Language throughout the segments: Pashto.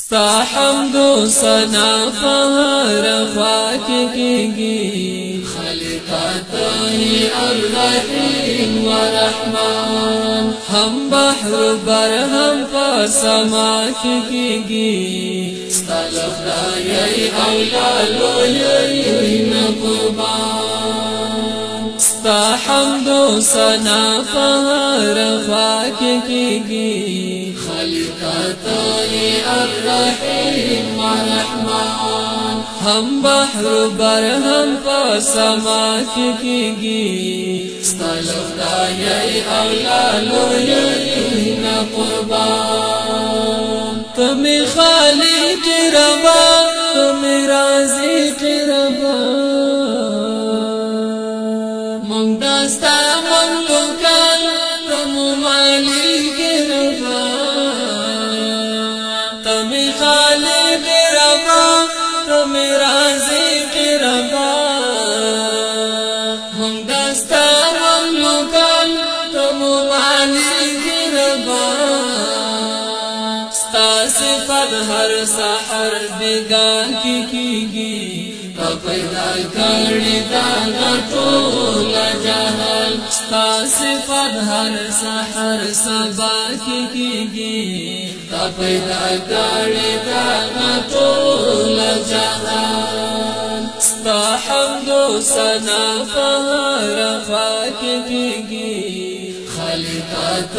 ستا حمد و ثنا فهر خواک کیگی خالقات الرحیم و رحمان ہم بحر بر ہم فسما کیگی ستا لخدای اولالو یین قربان ستا حمد و ثنا فهر خواک کیگی خالقات الرحیم و رحمان ہم بحر بر ہم فسما کیگی ستا لخدای اولالو یین قربان تمی خالق ربا تمی رازق ربا مونږ دستا مملوکان تمو مالک ربا تمی خالق ربا تمی رازق ربا مونږ دستا مملوکان تمو مالک ربا ستا صفت ہر سحر بگاہ کیگی پیدا کړی دا ټول جهان ستا صفت ہر سحر سبا کیگی تا پیدا کړی دا ټول جهان ستا حمد و ثنا فهر خواک کیگی خالقات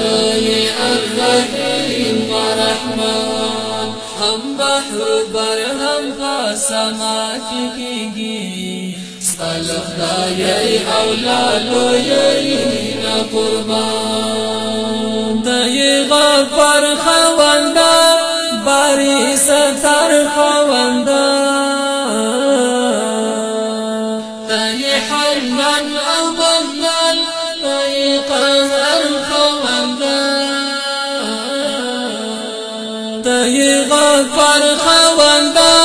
الرحیم و رحمان ہم بحر بر ہم فسما کیگی ستا لخدای اولالو یین قربان دای غفر خوندا باری ستر خوندا دای حنان او منان دای قهر خوندا دای غفر خوندا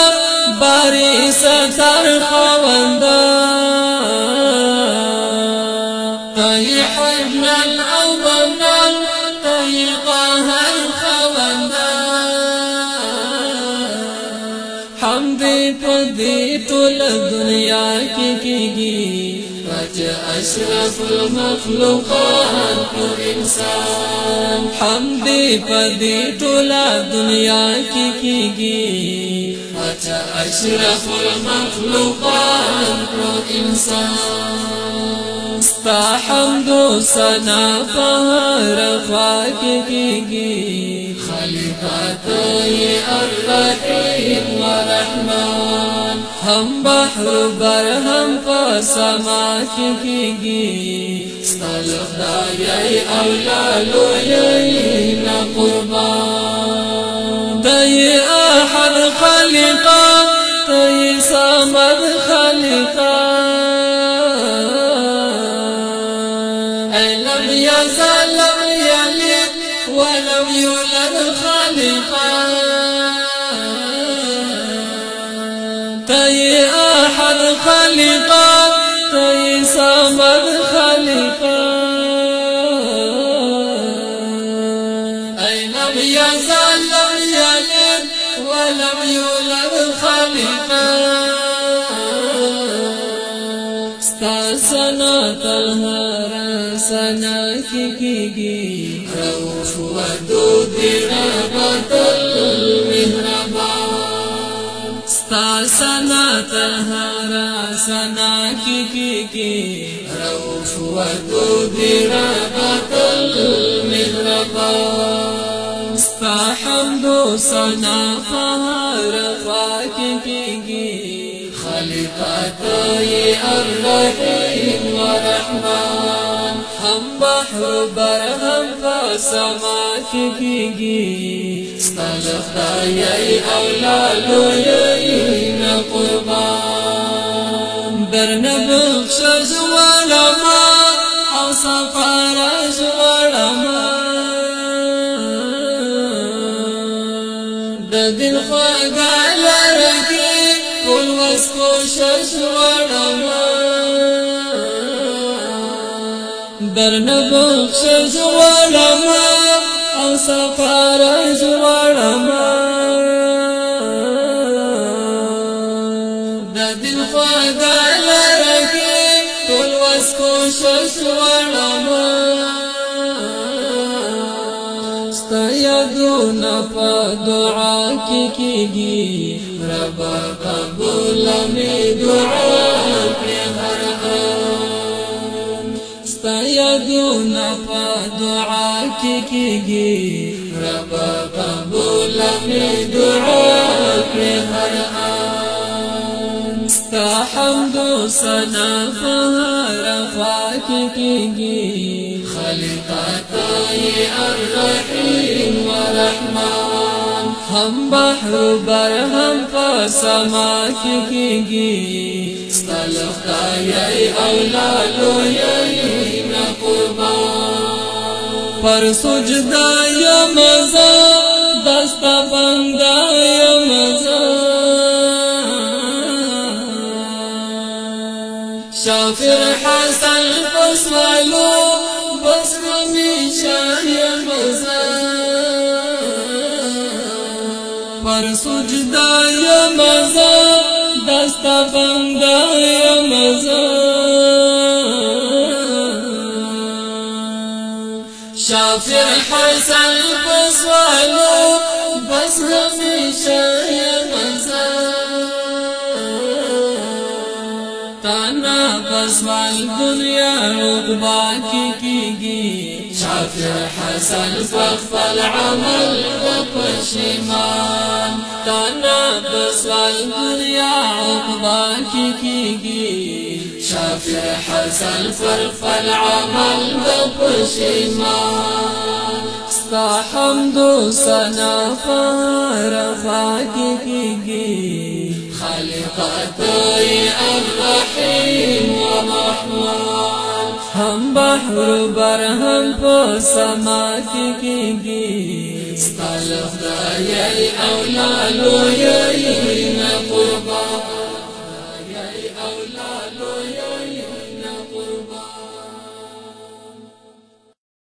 باری ستر خوندا دای حنان او منان دای قهر خوندا حمد پدی طول دنیا کیگی اشرف المخلوقات کو انسان حمد پدی طول دنیا کیگی اشرف المخلوقات کو انسان ستا حمد و ثنا فهر خواک کیگی خالقات الرحیم و رحمان ہم بحر بر ہم فسما کیگی ستا لخدای اولالو یین قربان دای احد خالقا دای صمد خالقا لم يزل لم يلد ولم يولد خالقا دای احد خالقا دای صمد خالقا لم يزل لم يلد ولم يولد خالقا ستا ثنا تلہر ثنا کیگی روح ودود رحمت المهربان ستا ثنا تلہر ثنا کیگی روح ودود رحمت المهربان ستا حمد و ثنا فهر خواک کیگی خالقات الرحیم و رحمان ہم بحر بر ہم فسما کیگی ستا لخدای اولالو یین قربان درن بخش جوالما او سفر جوالما د دل خواږه لاره کې ټول وس کوشش وړما درن بخش جوالما او سفر جوالما کوشش وړما ستا یادونه په دعا کې کېږي رب قبول می دعا کړې هر آن ستا یادونه په دعا کې کېږي رب قبول می دعا کړې هر آن ستا حمد و ثنا په هر خوا کې کېږي خالقتای الرحیم ورحمان هم بحر بر هم په سما کې کېږي ستا له خدایه اولادو یې نه قربان پر سجده یم زه دستا بنده یم زه شافر حسن پسوالو بس همیشه یم زه پر سجده یم زه دستا بنده یم زه شافر حسن پسوالو بس همیشه یم زه تانا پسوال دنیا عقبا کی کیږي شافر حسن فخفل عمل وپشیمان تانا پسوال دنیا عقبا کی کیږي شافر حسن فخفل عمل وپشیمان ستا حمد و ثنا په هر خوا کې کېږي خالقتای الرحیم ورحمان هم بحر بر هم په سما کې کېږي ستا له خدایه اولادو یې نه قربان